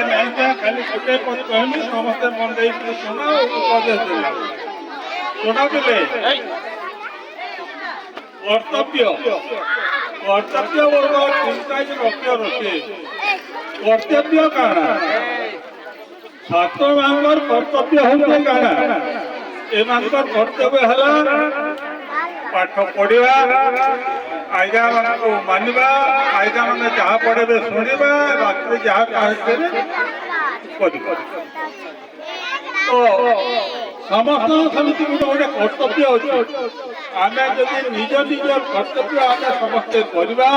के नहीं था खाली गोटे पद कहमी समस्ते मन दे सुना उपदेश देला सुना दिले कर्तव्य कर्तव्य वर्ग चिंता रक्ष रखे कर्तव्य काना छात्र मानकर कर्तव्य होते काना ए मानकर कर्तव्य हला पाठ पढ़ा आज्ञा मान मानवा आज्ञा मान जहाँ पढ़े शुणा रात्रि जहाँ कहे तो समस्त समिति गोटे गोटे कर्तव्य अच्छे आम जब निज निज कर्तव्य आम समस्ते करवा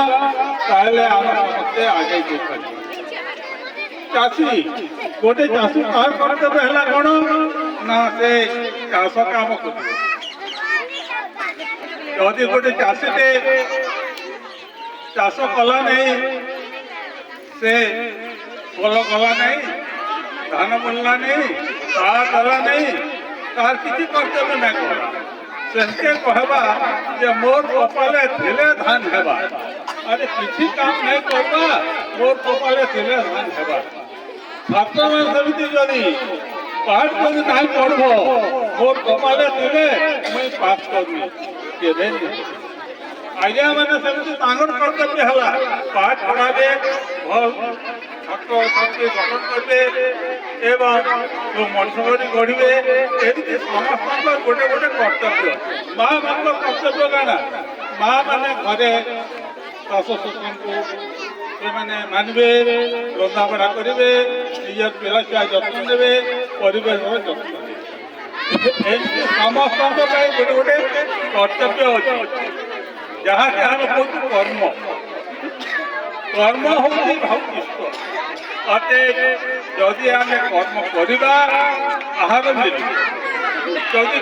समस्ते आगे चाषी गोटे चाषी तार कर्तव्य है कौन ना से चाष काम कर जदि गोटे चाषीटे चाष कला नहीं से फल कला नहीं धान बुणला नहीं सार कला नहीं तार किसी कर्तव्य नहीं कला से कहवा जे मोर कपाले थिले धान हेबा अरे किसी काम नहीं करवा मोर कपाले थिले धान हेबा छात्र समिति जदि पाठ कर नहीं पढ़ब मोर कपाले थिले मुई पास करनी आज्ञा मैंने सेमती कर्तव्य है पाठ पढ़ाबे छात्र छात्री गठन करेंगे एवं जो मनुष्य गढ़े एमती समस्त गोटे गोटे कर्तव्य माँ मान कर्तव्य गाना माँ मैंने घरे शाशु शशुर को मानवे रंधाबढ़ा करेंगे निज पिला छुआ जत्न देवे परिवेश जत्न एमती समस्त गोटे गोटे कर्तव्य अच्छे जहाँ कि हम कहूँ कर्म कर्म हूँ इष्ट अतएव जदि आम कर्म करवा आहार मिले जदि